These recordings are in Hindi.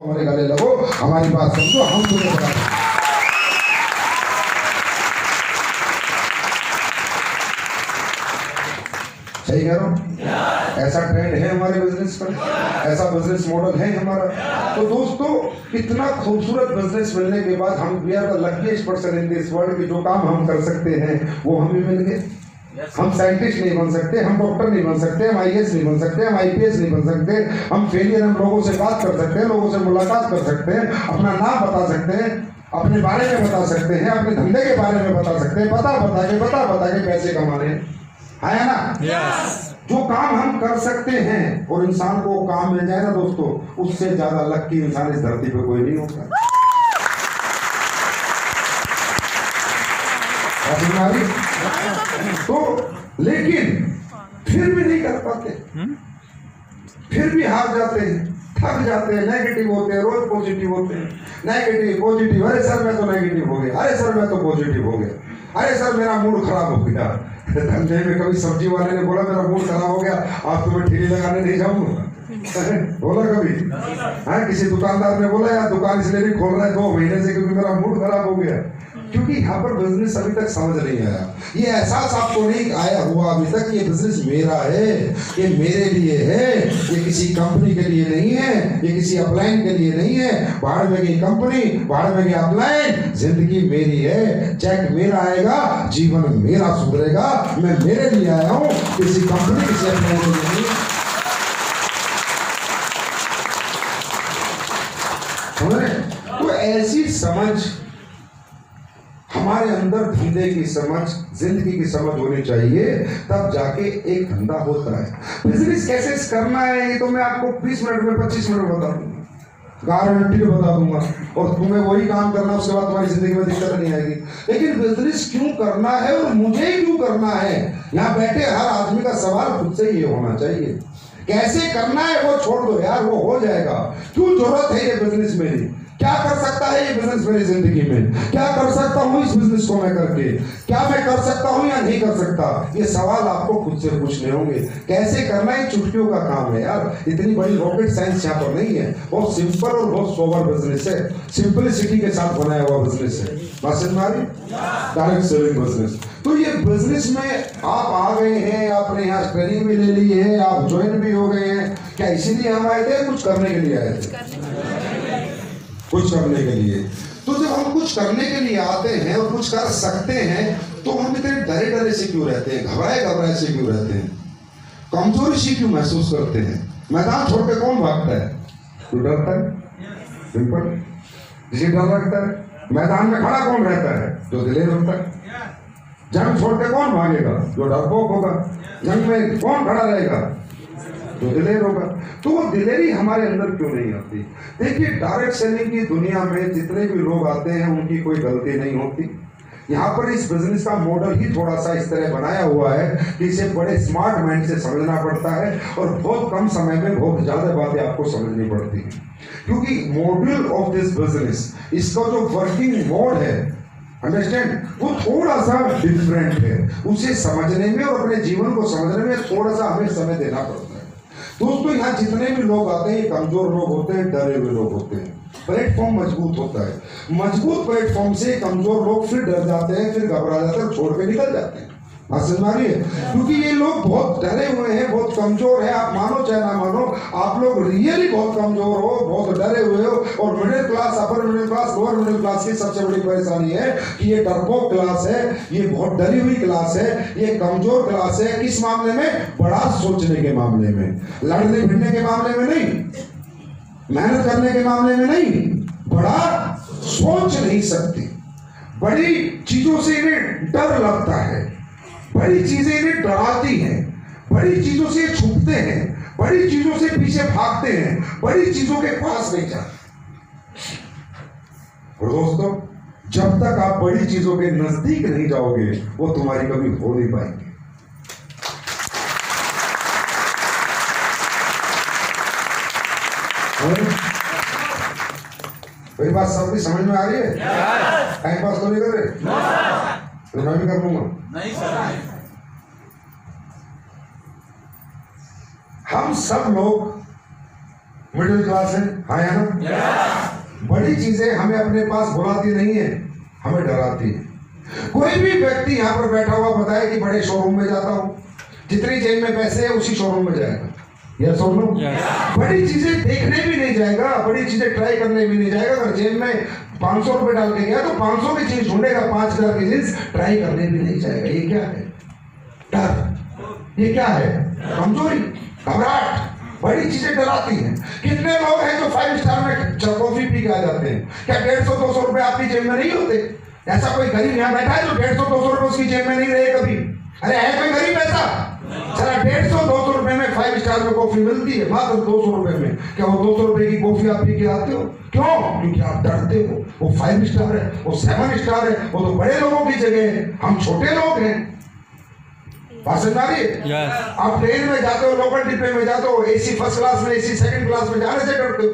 हमारे गले लगो, हमारी बात समझो, हम तुम्हें बता दें। सही कह रहा हूं? ऐसा ट्रेंड है हमारे बिजनेस का, ऐसा बिजनेस मॉडल है हमारा। तो दोस्तों, इतना खूबसूरत बिजनेस मिलने के बाद हम we are the luckiest person in this world कि जो काम हम कर सकते हैं वो हमें मिल गए। हम साइंटिस्ट नहीं बन सकते, हम डॉक्टर नहीं बन सकते, हम आईएएस नहीं बन सकते, हम आईपीएस नहीं बन सकते, हम फेलियर, हम लोगों से बात कर सकते हैं, लोगों से मुलाकात कर सकते हैं, अपना नाम बता सकते हैं, अपने बारे में बता सकते हैं, अपने धंधे के बारे में बता सकते हैं, बता के पैसे कमाने है ना। yes. जो काम हम कर सकते हैं और इंसान को काम मिल जाए ना दोस्तों, उससे ज्यादा लकी इंसान इस धरती पे कोई नहीं होता। तो लेकिन फिर भी नहीं कर पाते, फिर भी हार जाते हैं, थक जाते हैं, नेगेटिव होते हैं, रोज पॉजिटिव होते हैं, नेगेटिव पॉजिटिव, अरे सर मैं तो नेगेटिव हो गया, अरे सर मैं तो पॉजिटिव हो गया, अरे सर मेरा मूड खराब हो गया। धंधे में कभी सब्जी वाले ने बोला मेरा मूड खराब हो गया, आज तो मैं ठेली लगाने नहीं जाऊंगा, बोला कभी? हाँ, किसी दुकानदार ने बोला यार दुकान इसलिए नहीं खोल रहा है 2 महीने से क्योंकि मेरा मूड खराब हो गया, क्योंकि यहाँ पर बिजनेस अभी तक समझ नहीं आया। ये एहसास आपको नहीं आया हुआ अभी तक, ये बिजनेस मेरा है, ये मेरे लिए है, ये किसी कंपनी के लिए नहीं है, ये किसी अपलाइन के लिए नहीं है। बाहर में गई कंपनी, बाहर में गई अपलाइन, जिंदगी मेरी है, चेक मेरा आएगा, जीवन मेरा सुधरेगा, मैं मेरे लिए आया हूँ, किसी कंपनी किसी अपलाइन के लिए नहीं। तो ऐसी समझ हमारे अंदर, धंधे की समझ, जिंदगी की समझ होनी चाहिए, तब जाके एक धंधा होता है। बिजनेस कैसे करना है ये तो मैं आपको 20 मिनट में 25 मिनट में बता दूंगा, गारंटी बता दूंगा, और तुम्हें वही काम करना, उसके बाद तुम्हारी जिंदगी में दिक्कत नहीं आएगी। लेकिन बिजनेस क्यों करना है और मुझे क्यों करना है, यहाँ बैठे हर आदमी का सवाल खुद से ये होना चाहिए। कैसे करना है वो छोड़ दो यार, वो हो जाएगा। क्यों जरूरत है ये बिजनेस मेरी, क्या कर सकता है ये बिजनेस मेरी जिंदगी में, क्या कर सकता हूँ इस बिजनेस को मैं करके, क्या मैं कर सकता हूँ या नहीं कर सकता, ये सवाल आपको खुद से पूछने होंगे। कैसे करना है चुटकियों का काम है यार, इतनी बड़ी रॉकेट साइंस यहाँ पर नहीं है, बहुत सिंपल और बहुत सोबर बिजनेस है, सिंपलिसिटी के साथ बनाया हुआ बिजनेस है। बात समझ में आ रही? Direct selling business. तो ये बिजनेस में आप आ गए हैं, आपने यहाँ ट्रेनिंग भी ले ली है, आप ज्वाइन भी हो गए हैं, क्या इसीलिए हम आए थे, कुछ करने के लिए आए थे? कुछ करने के लिए। तो जब हम कुछ करने के लिए आते हैं और कुछ कर सकते हैं, तो हम इतने डरे डरे से क्यों रहते हैं, घबराए से क्यों रहते हैं, कमजोरी से क्यों महसूस करते हैं? मैदान छोड़ के कौन भागता है? तो डरता है, सिंपल। जिसे डर लगता है, मैदान में खड़ा कौन रहता है? जो दिलेर होता है। जंग छोड़ के कौन भागेगा? जो डरपोक होगा। जंग में कौन खड़ा रहेगा? जो दिलेर होगा। तो वो दिलेरी हमारे अंदर क्यों नहीं आती? देखिए, डायरेक्ट सेलिंग की दुनिया में जितने भी लोग आते हैं उनकी कोई गलती नहीं होती। यहाँ पर इस बिजनेस का मॉडल ही थोड़ा सा इस तरह बनाया हुआ है कि इसे बड़े स्मार्ट माइंड से समझना पड़ता है और बहुत कम समय में बहुत ज्यादा बातें आपको समझनी पड़ती है, क्योंकि मॉडल ऑफ दिस बिजनेस, इसका जो वर्किंग मोड है, अंडरस्टैंड, वो थोड़ा सा डिफरेंट है। उसे समझने में और अपने जीवन को समझने में थोड़ा सा हमें समय देना पड़ता है। दोस्तों, यहाँ जितने भी लोग आते हैं कमजोर लोग होते हैं, डरे हुए लोग होते हैं। प्लेटफॉर्म मजबूत होता है, मजबूत प्लेटफॉर्म से कमजोर लोग फिर डर जाते हैं, फिर घबरा जाते हैं, छोड़ के निकल जाते हैं। समझ है? क्योंकि ये लोग बहुत डरे हुए हैं, बहुत कमजोर है, आप मानो चाहे ना मानो, आप लोग रियली बहुत कमजोर हो, बहुत डरे हुए हो। और middle class, upper middle class, lower middle class की सबसे बड़ी परेशानी है कि ये डरपोक क्लास है, ये बहुत डरी हुई क्लास है, ये कमजोर क्लास है। किस मामले में? बड़ा सोचने के मामले में, लड़ने भिड़ने के मामले में नहीं, मेहनत करने के मामले में नहीं, बड़ा सोच नहीं सकती। बड़ी चीजों से इन्हें डर लगता है, बड़ी चीजें इन्हें डराती हैं, बड़ी चीजों से छुपते हैं, बड़ी चीजों से पीछे भागते हैं, बड़ी चीजों के पास नहीं जाते। और दोस्तों, जब तक आप बड़ी चीजों के नजदीक नहीं जाओगे, वो तुम्हारी कभी हो नहीं पाएंगे। मेरी बात सबकी समझ में आ रही है? टाइम पास तो नहीं कर रहे? तो मैं भी कर लूंगा। नहीं सर, हम सब लोग मिडिल क्लास है, हाँ या ना? बड़ी चीजें हमें अपने पास बुलाती नहीं है, हमें डराती है। कोई भी व्यक्ति यहाँ पर बैठा हुआ बताए कि बड़े शोरूम में जाता हूँ, जितनी जेब में पैसे है उसी शोरूम में जाएगा, या सोनू बड़ी चीजें देखने भी नहीं जाएगा, बड़ी चीजें ट्राई करने भी नहीं जाएगा। अगर जेब में 500 रुपए डाल के गया तो 500 की चीज ढूंढेगा, 5000 की चीज ट्राई करने भी नहीं जाएगा। ये क्या है? डर। ये क्या है? कमजोरी, घबराहट। बड़ी चीजें डराती हैं। कितने लोग हैं जो 5 स्टार में कॉफी पी के आ जाते हैं? क्या 150-200 रुपए आपकी जेब में नहीं होते? ऐसा कोई गरीब यहाँ बैठा है जो 150-200 रुपए उसकी जेब में नहीं रहे कभी? अरे है कोई गरीब ऐसा? चला 150-200 रुपए में 5 स्टार में कॉफी मिलती है, मात्र 200 रुपए में। क्या वो 200 रुपए की कॉफी आप पी के आते हो? क्यों? क्योंकि आप डरते हो। वो 5 स्टार है, वो 7 स्टार है, वो तो बड़े लोगों की जगह है, हम छोटे लोग हैं। समझ आ रही है? आप ट्रेन में जाते हो, लोकल डिब्बे में जाते हो, एसी फर्स्ट क्लास में, एसी सेकंड क्लास में जाने से डरते हो?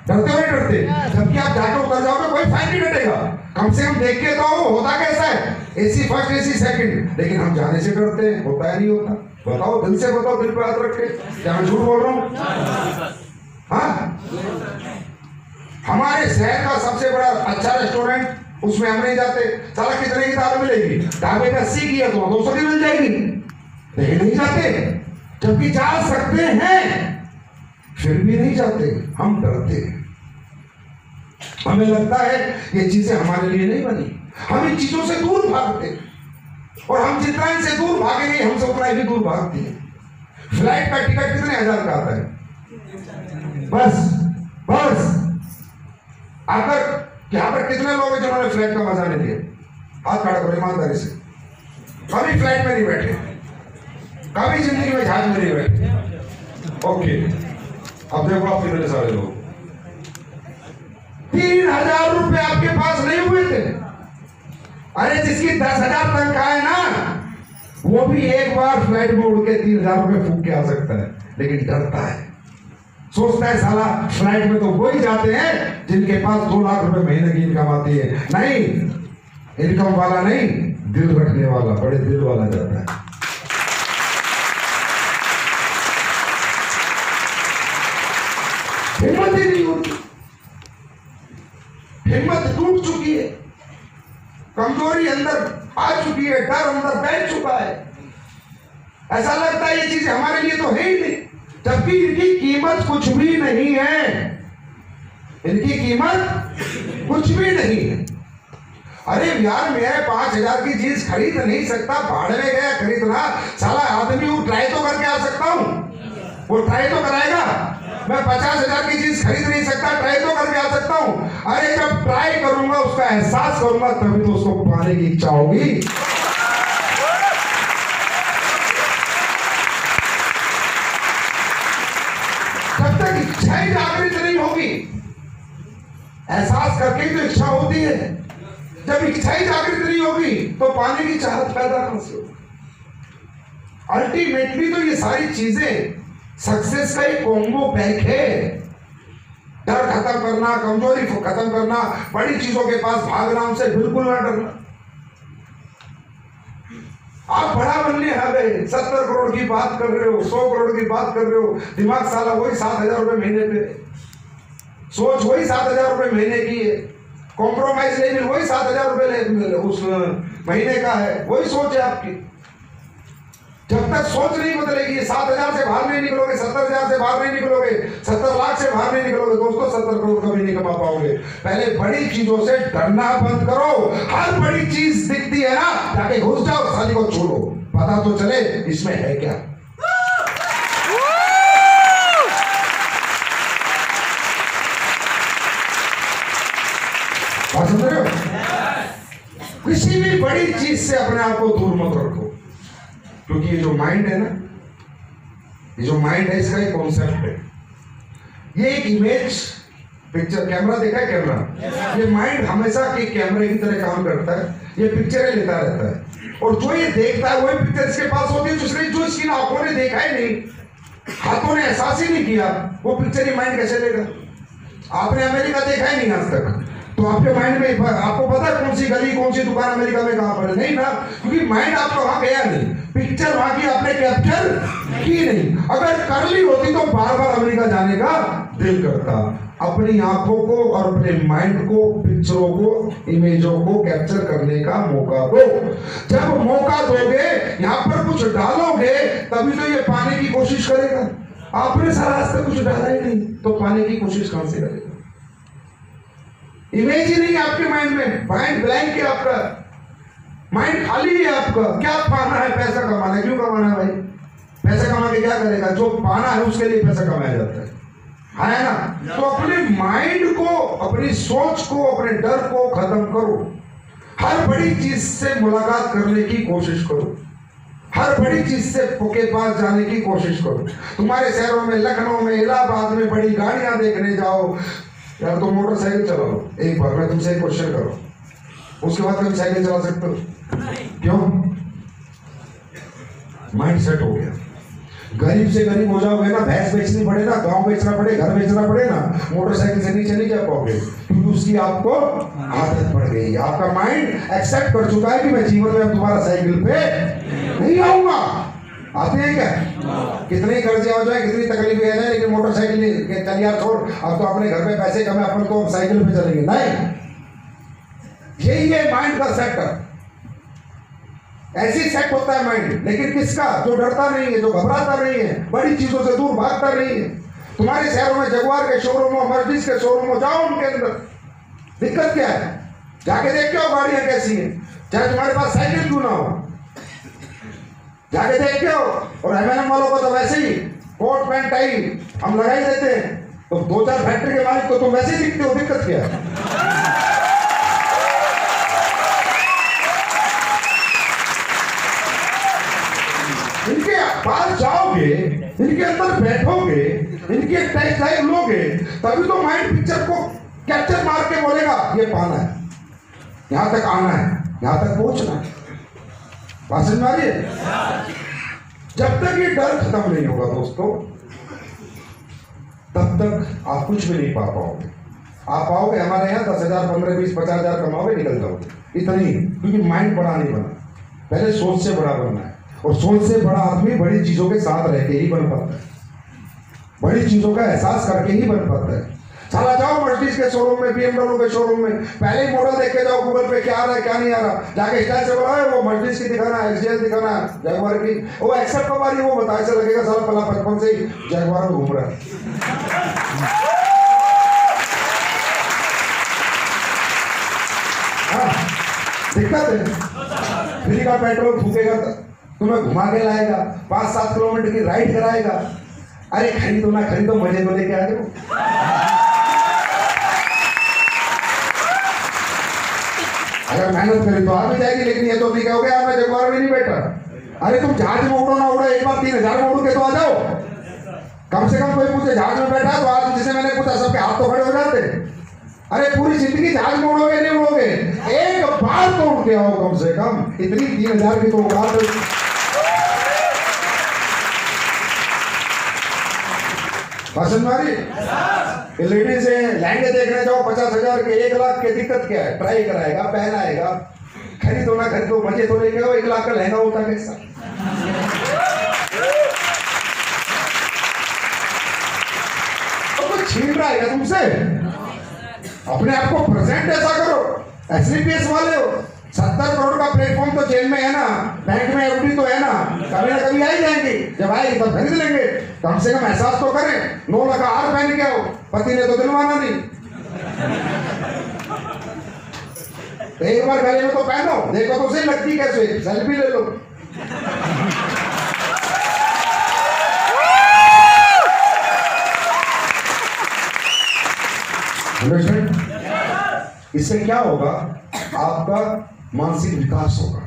डरते हो नहीं डरते? जबकि आप जाके उतर जाओगे कोई फाइन नहीं कटेगा, कम से कम देख के तो होता कैसा है, एसी फर्स्ट एसी सेकंड। लेकिन हम जाने से डरते हैं, होता है नहीं होता? बताओ, दिल से बताओ, दिल पे हाथ रख के, क्या मैं झूठ बोल रहा हूँ? हाँ, हमारे शहर का सबसे बड़ा अच्छा रेस्टोरेंट, उसमें हम नहीं जाते। साला कितने की दाल मिलेगी? ढाबे में 80 की है तो 200 की मिल जाएगी, लेकिन नहीं जाते। जबकि जा सकते हैं फिर भी नहीं जाते, हम डरते हैं। हमें लगता है ये चीजें हमारे लिए नहीं बनी, हम इन चीजों से दूर भागते हैं। और हम जितना इनसे दूर भागेंगे हमसे उतना ही दूर भागती है। फ्लाइट का टिकट कितने हजार का आता है? बस अगर यहाँ पर कितने लोग हैं जिन्होंने फ्लाइट का मजा नहीं लिया? हाथ खड़ा करो ईमानदारी से। कभी फ्लाइट में नहीं बैठे, कभी जिंदगी में जहाज में नहीं बैठे। ओके, अब देखो आप कितने सारे लोग, 3000 रुपए आपके पास नहीं हुए थे। अरे जिसकी 10,000 तनख्वाह है ना, वो भी एक बार फ्लाइट में उड़ के 3000 रुपए फूक के आ सकता है, लेकिन डरता है। सोचता है साला फ्लाइट में तो वही जाते हैं जिनके पास 2 लाख रुपए महीने की इनकम आती है। नहीं, इनकम वाला नहीं, दिल रखने वाला, बड़े दिल वाला जाता है। हिम्मत ही नहीं होती, हिम्मत टूट चुकी है, कमजोरी अंदर आ चुकी है, डर अंदर बैठ चुका है। ऐसा लगता है ये चीज हमारे लिए तो है ही नहीं, जबकि इनकी कीमत कुछ भी नहीं है। इनकी कीमत कुछ भी नहीं है। अरे यार, मैं 5000 की चीज खरीद नहीं सकता, भाड़े में गया खरीदना, साला आदमी वो ट्राई तो करके आ सकता हूं, वो ट्राई तो कराएगा। मैं 50,000 की चीज खरीद नहीं सकता, ट्राई तो करके आ सकता हूं। अरे जब ट्राई करूंगा, उसका एहसास करूंगा, तभी तो उसको पाने की इच्छा होगी। जब तक इच्छा ही जागृत नहीं होगी, एहसास करके तो इच्छा होती है, जब इच्छा ही जागृत नहीं होगी तो पाने की चाहत पैदा कहां से होगी? अल्टीमेटली तो ये सारी चीजें सक्सेस का एक कॉम्बो पैक है। डर खत्म करना, कमजोरी खत्म करना, बड़ी चीजों के पास भागना, उनसे बिल्कुल ना डरना। आप बड़ा बनने आ गए, 70 करोड़ की बात कर रहे हो, 100 करोड़ की बात कर रहे हो, दिमाग साला वही 7,000 रुपए महीने पे, सोच वही 7,000 रुपए महीने की है, कॉम्प्रोमाइज लेवल वही 7,000 रुपए उस महीने का है, वही सोच है आपकी। जब तक सोच नहीं बदलेगी, 7,000 से बाहर नहीं निकलोगे, 70,000 से बाहर नहीं निकलोगे, 70 लाख से बाहर नहीं निकलोगे, दोस्तों 70 करोड़ कभी नहीं कमा पाओगे। पहले बड़ी चीजों से डरना बंद करो। हर बड़ी चीज दिखती है ना, जाके घुस जाओ, साली को छोड़ो, पता तो चले इसमें है क्या। समझ रहे हो? किसी भी बड़ी चीज से अपने आप को दूर मत रखो, क्योंकि ये जो माइंड है ना, ये जो माइंड है, इसका एक कॉन्सेप्ट है। ये एक इमेज पिक्चर, कैमरा देखा है कैमरा, ये माइंड हमेशा के कैमरे की तरह काम करता है, ये पिक्चरें लेता रहता है, और जो ये देखता है वही पिक्चर इसके पास होती है। जो इसकी आंखों ने देखा ही नहीं, हाथों ने एहसास ही नहीं किया, वो पिक्चर ही माइंड कैसे लेगा? आपने अमेरिका देखा ही नहीं आज तक, तो आपके माइंड में आपको पता है कौन सी गली, कौन सी दुकान अमेरिका में कहां पर है? नहीं ना, क्योंकि माइंड आपका वहां गया नहीं, पिक्चर वहां की आपने कैप्चर की नहीं। अगर कर ली होती तो बार बार अमेरिका जाने का दिल करता। अपनी आंखों को और अपने माइंड को, पिक्चरों को, इमेजों को कैप्चर करने का मौका दो। जब मौका दोगे, यहाँ पर कुछ डालोगे, तभी तो ये पाने की कोशिश करेगा। आपने सारा आज तक कुछ डाला ही नहीं, तो पाने की कोशिश कहां से करेगा? इमेज ही नहीं है आपके माइंड में, माइंड ब्लैंक है आपका, माइंड खाली है आपका। क्या पाना है? पैसा कमाना है। क्यों कमाना है भाई? पैसा कमा के क्या करेगा? जो पाना है उसके लिए पैसा कमाया जाता है ना? तो अपने माइंड को, अपनी सोच को, अपने डर को खत्म करो। हर बड़ी चीज से मुलाकात करने की कोशिश करो, हर बड़ी चीज से के पास जाने की कोशिश करो। तुम्हारे शहरों में, लखनऊ में, इलाहाबाद में बड़ी गाड़ियां देखने जाओ यार, तुम मोटरसाइकिल चलाओ। एक बार मैं तुमसे एक क्वेश्चन करो, उसके बाद कभी साइकिल चला सकते हो? क्यों? माइंड सेट हो गया। गरीब से गरीब हो जाओगे ना, भैंस बेचनी पड़े ना, गांव बेचना पड़े, घर बेचना पड़े ना, मोटरसाइकिल से नीचे नहीं जा पाओगे, क्योंकि उसकी आपको आदत पड़ गई। आपका माइंड एक्सेप्ट कर चुका है कि मैं जीवन में अब दोबारा साइकिल पे नहीं आऊंगा। आते हैं क्या? कितने कर्जे हो जाए, कितनी तकलीफें आ जाए, लेकिन मोटरसाइकिल चल यार छोड़, अब तो अपने घर पे पैसे कमे, अपन तो साइकिल पे चलेंगे। नहीं, यही है माइंड का सेक्टर। ऐसी सेट होता है माइंड, लेकिन किसका? जो डरता नहीं है, जो घबराता नहीं है, बड़ी चीजों से दूर भागता नहीं है। तुम्हारे शहरों में जगुआर के शोरूम हो, मर्सिडीज के शोरूम हो, जाओ उनके अंदर। दिक्कत क्या है? जाके देख के आओ गाड़ियां कैसी हैं, चाहे तुम्हारे पास साइकिल क्यों ना हो, जाके देख के आओ। और M&M वालों को तो वैसे ही कोट पैंट टाई हम लगा ही देते हैं, तो 2-4 फैक्ट्री के मालिक तो तुम वैसे ही दिखते हो। दिक्कत क्या है? इनके पास जाओगे, इनके अंदर बैठोगे, इनके टेस्ट ड्राइव लोगे, तभी तो माइंड पिक्चर को कैप्चर मार के बोलेगा ये पाना है, यहां तक आना है, यहां तक पहुंचना है। बात समझ में आ रही है? जब तक ये डर खत्म नहीं होगा दोस्तों, तब तक आप कुछ भी नहीं पा पाओगे। आप आओगे हमारे यहाँ 10,000, 15, 20, 50,000 कमाओगे, निकल जाओगे। इतनी, क्योंकि माइंड बड़ा नहीं बना, पहले सोच से बड़ा बनना है। और सोच से बड़ा आदमी बड़ी चीजों के साथ रह के ही बन पाता है, बड़ी चीजों का एहसास करके ही बन पाता है। चला जाओ मर्सिडीज के शोरूम में, BMW के शोरूम में, पहले ही मॉडल देख के जाओ गूगल पे, क्या आ रहा है क्या नहीं आ रहा। जाके स्टाइल से बोला है वो मर्सिडीज की दिखाना, XJL दिखाना, जगुआर की, वो एक्सेप्ट कब आ रही है वो बताए से लगेगा साला पला 55 से ही जगुआर में घूम रहा है। दिक्कत है। फ्री का पेट्रोल फूकेगा, तुम्हें घुमा के लाएगा, 5-7 किलोमीटर की राइड कराएगा। अरे खरीदो ना खरीदो, मजे तो लेके आ जाओ। अगर मेहनत करी तो आ भी जाएगी, लेकिन ये तो नहीं कहोगे यार मैं जगुआर में नहीं बैठा। अरे तुम जहाज में उड़ो ना उड़ो, एक बार 3,000 में उड़ के तो आ जाओ। कम से कम कोई पूछे जहाज में बैठा, तो आज जिसे मैंने पूछा सबके हाथ तो खड़े हो जाते। अरे पूरी जिंदगी जहाज में उड़ोगे नहीं उड़ोगे, एक बार तो उड़ के आओ कम से कम। इतनी 3,000 की तो उड़ाते। पसंद मारी लेडीज है, लहंगे देखने जाओ 50,000 के, 1,00,000 के। दिक्कत क्या है? ट्राई कराएगा, पहनाएगा, खरीदो ना खरीदो, मजे तो लेके आओ। 1,00,000 का लहंगा होता कैसा? तो कुछ छीन रहा है तुमसे? अपने आप को प्रेजेंट ऐसा करो। SVPS वाले हो, 70 करोड़ का प्लेटफॉर्म तो जेल में है ना, बैंक में FD तो है ना, कभी ना कभी आ ही जाएंगे। जब आएगी तब खरीद लेंगे। कम से कम एहसास तो करें। 9 लाख का हार पहन के आओ, पति ने तो दिलवाना नहीं। एक बार गले में तो पहनो, देखो तो सही लगती कैसे, सेल्फी ले लो। इससे क्या होगा? आपका मानसिक विकास होगा,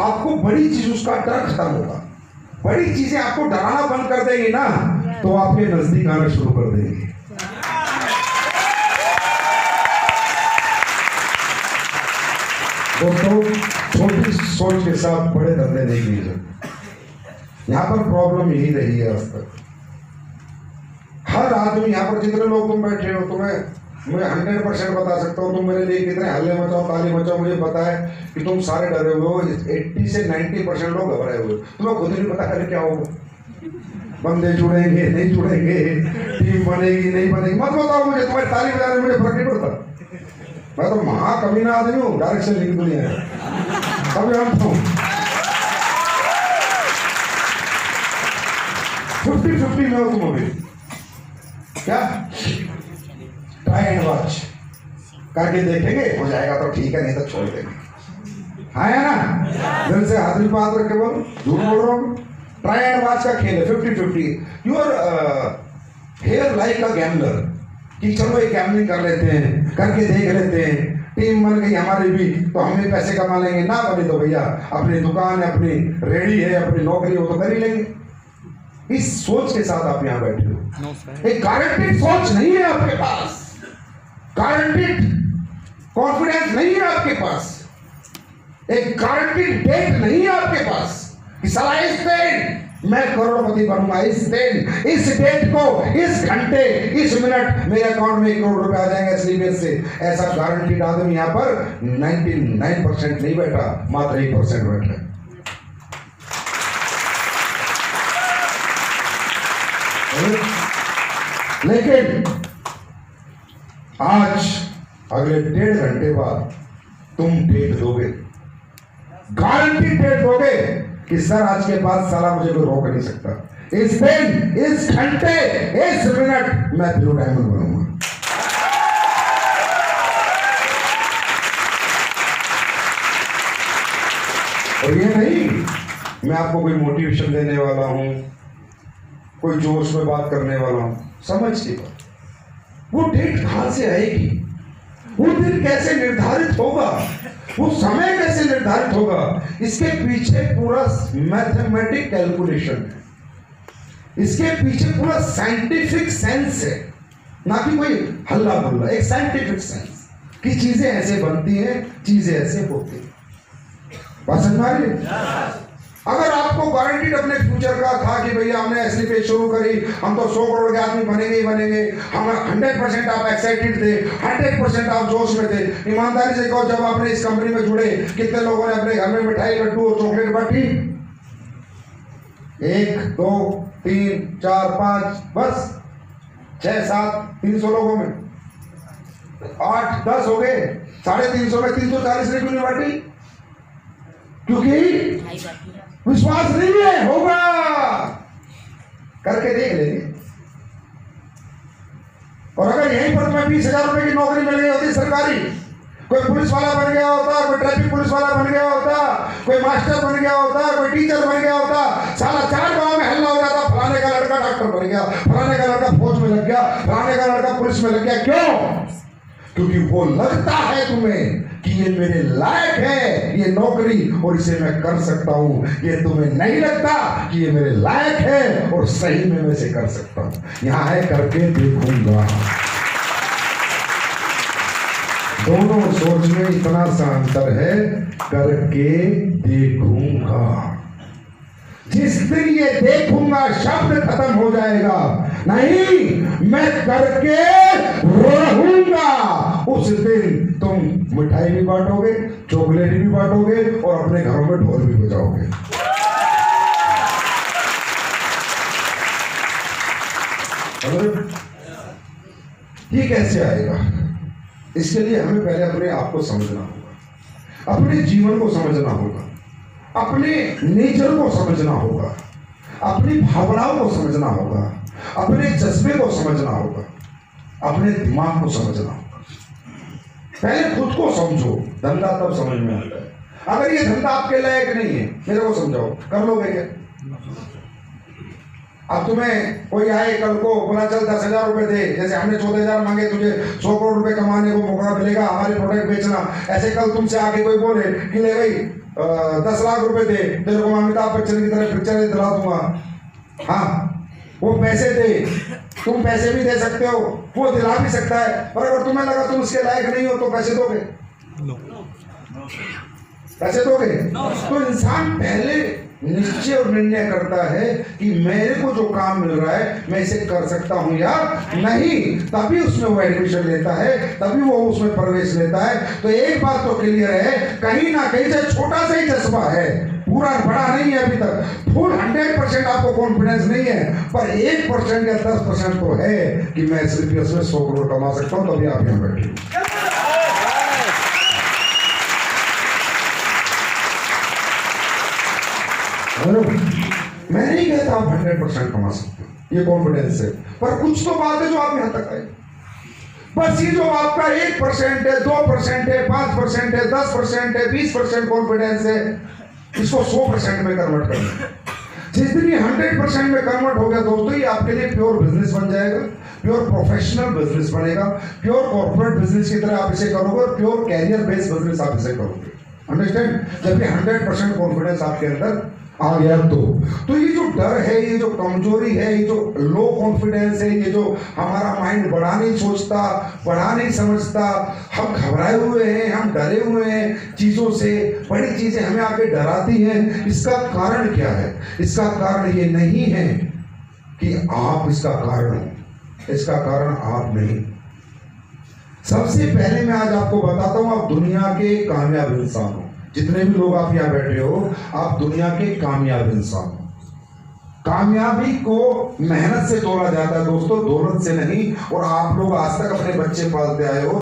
आपको बड़ी चीज, उसका डर खत्म होगा। बड़ी चीजें आपको डराना बंद कर देंगी ना, तो आपके नजदीक आना शुरू कर देंगे। दोस्तों, छोटी सोच के साथ बड़े धंधे नहीं कीजिए। यहां पर प्रॉब्लम यही रही है आज तक। हर आदमी, यहां पर जितने लोग तुम बैठे हो, तुम्हें मैं 100% बता सकता हूँ, तुम मेरे लिए कितने हल्ले मचाओ, ताली मचाओ, मुझे पता है कि तुम सारे डरे हुए हो। 80 से 90% लोग घबराए हुए। तुम्हें खुद नहीं पता करे क्या होगा, बंदे जुड़ेंगे नहीं जुड़ेंगे, टीम बनेगी नहीं बनेगी मत बताओ मुझे, तुम्हारी ताली बजाने में मुझे फर्क नहीं पड़ता। मैं तो महाकमीना आदमी हूँ, डायरेक्शन लिख दुनिया है तभी हम तो 50-50 में हो तुम अभी। क्या ट्राई एंड वॉच करके देखेंगे, हो जाएगा तो ठीक है, नहीं तो छोड़ देंगे। हाँ है ना, दिल से हाथ पे हाथ रख के बोलो, झूठ बोल रहा हूँ। ट्राई एंड वॉच का खेल है 50-50। You are here like a gambler कि चलो एक गैम्बलिंग कर लेते हैं, करके देख लेते हैं, टीम बन गई हमारी भी तो हम भी पैसे कमा लेंगे, ना बनी तो भैया अपनी दुकान है, अपनी रेडी है, अपनी नौकरी हो तो कर ही लेंगे। इस सोच के साथ आप यहाँ बैठे हो। एक गारंटेड सोच नहीं है आपके पास, गारंटेड कॉन्फिडेंस नहीं है आपके पास, एक गारंटेड डेट नहीं है आपके पास कि साला इस दिन मैं करोड़पति बनूंगा, इस दिन, इस डेट को, इस घंटे, इस मिनट मेरे अकाउंट में 1 करोड़ रुपए आ जाएंगे स्लीपर से। ऐसा गारंटीड आदमी यहाँ पर 99% नहीं बैठा, मात्र 1% बैठा। लेकिन आज अगले 1.5 घंटे बाद तुम डेट दोगे, गारंटी डेट दोगे कि सर आज के बाद साला मुझे कोई रोक नहीं सकता, इस दिन, इस घंटे, इस मिनट मैं ब्लू डायमंड बनूंगा। और ये नहीं मैं आपको कोई मोटिवेशन देने वाला हूं, कोई जोश में बात करने वाला हूं, समझ के बात। वो डेट कहां से आएगी, वो दिन कैसे निर्धारित होगा, वो समय कैसे निर्धारित होगा, इसके पीछे पूरा मैथमेटिक कैलकुलेशन है, इसके पीछे पूरा साइंटिफिक सेंस है, ना कि कोई हल्ला बुल्ला। एक साइंटिफिक सेंस कि चीजें ऐसे बनती हैं, चीजें ऐसे होती हैं। बात समझ आ रही है? अगर आपको गारंटीड अपने फ्यूचर का था कि भैया हमने एसली पे शुरू करी, हम तो 100 करोड़ के आदमी बनेंगे ही बनेंगे, हम 100% आप एक्साइटेड थे, 100% आप जोश में थे। ईमानदारी से कहो, जब आपने इस कंपनी में जुड़े कितने लोगों ने अपने घर में मिठाई, लड्डू और चॉकलेट बांटी? 1 2 3 4 5 बस 6 7 300 लोगों में 8 10 हो गए, 350 में 340 ने क्यों नहीं बांटी? क्योंकि विश्वास नहीं है, होगा, करके देख लेंगे। और अगर यहीं पर तुम्हें 20,000 रुपए की नौकरी मिल गई होती सरकारी, कोई पुलिस वाला बन गया होता, कोई ट्रैफिक पुलिस वाला बन गया होता, कोई मास्टर बन गया होता, कोई टीचर बन गया होता, साला 4 गांव में हल्ला हो जाता, फलाने का लड़का डॉक्टर बन गया, फलाने का लड़का फौज में लग गया, फलाने का लड़का पुलिस में लग गया। क्यों? क्योंकि वो लगता है तुम्हें कि ये मेरे लायक है ये नौकरी और इसे मैं कर सकता हूं। ये तुम्हें नहीं लगता कि ये मेरे लायक है और सही में मैं इसे कर सकता हूं। यहां है करके देखूंगा। दोनों सोच में इतना सा अंतर है, करके देखूंगा। जिस दिन ये देखूंगा शब्द खत्म हो जाएगा, नहीं मैं करके रहूंगा, उस दिन तुम मिठाई भी बांटोगे, चॉकलेट भी बांटोगे और अपने घरों में ढोल भी बजाओगे। ये कैसे आएगा? इसके लिए हमें पहले अपने आप को समझना होगा, अपने जीवन को समझना होगा, अपने नेचर को समझना होगा, अपनी भावनाओं को समझना होगा, अपने जज्बे को समझना होगा, अपने दिमाग को समझना होगा। पहले खुद को समझो, धंधा तब समझ में आता है। अगर ये धंधा आपके लायक नहीं है, मेरे को समझाओ, कर लोगे क्या? अब तुम्हें कोई आए कल को बोला चल 10,000 रुपए दे, जैसे हमने 14,000 मांगे, तुझे 100 करोड़ रुपए कमाने को मौका मिलेगा, हमारे प्रोडक्ट बेचना। ऐसे कल तुमसे आके कोई बोले कि ले भाई 10 लाख रुपए दे, तेरे को मैं अमिताभ बच्चन की तरह पिक्चर दिला दूंगा। हाँ, वो पैसे दे, तुम पैसे भी दे सकते हो, वो दिला भी सकता है, पर अगर तुम्हें लगा तुम उसके लायक नहीं हो तो पैसे दोगे? पैसे दोगे? तो इंसान पहले निश्चय और निर्णय करता है कि मेरे को जो काम मिल रहा है मैं इसे कर सकता हूं या नहीं, तभी उसमें वो एडमिशन लेता है, तभी वो उसमें प्रवेश लेता है। तो एक बात तो क्लियर है, कहीं ना कहीं से छोटा सा ही जज्बा है, पूरा बड़ा नहीं है अभी तक, फुल 100% आपको कॉन्फिडेंस नहीं है, पर 1% या 10% तो है कि मैं सिर्फ इसमें 100 करोड़ कमा सकता हूं, तभी आप यहां बैठे। मैं नहीं कहता आप 100% कमा सकते हो, ये कॉन्फिडेंस है, पर कुछ तो बात है जो आप यहां तक आए। बस ये जो आपका 1% है, 2% है, 5% है, 10% है, 20% कॉन्फिडेंस है, इसको 100% में कन्वर्ट करना। जिस दिन ये 100% में कन्वर्ट हो गया दोस्तों, ये आपके लिए प्योर बिजनेस बन जाएगा, प्योर प्रोफेशनल बिजनेस बनेगा, प्योर कॉर्पोरेट बिजनेस की तरह आप इसे करोगे और प्योर कैरियर बेस्ड बिजनेस आप इसे करोगे। अंडरस्टैंड? जब ये 100% कॉन्फिडेंस आपके अंदर आ गया तो ये जो डर है, ये जो कमजोरी है, ये जो लो कॉन्फिडेंस है, ये जो हमारा माइंड बड़ा नहीं सोचता, बड़ा नहीं समझता, हम घबराए हुए हैं, हम डरे हुए हैं चीजों से, बड़ी चीजें हमें आके डराती हैं, इसका कारण क्या है? इसका कारण ये नहीं है कि आप इसका कारण हो, इसका कारण आप नहीं। सबसे पहले मैं आज आपको बताता हूं, आप दुनिया के कामयाब इंसान हो, जितने भी लोग आप यहां बैठे हो, आप दुनिया के कामयाब इंसान हो। कामयाबी को मेहनत से तोला जाता है दोस्तों, दौलत से नहीं। और आप लोग आज तक अपने बच्चे पालते आए हो,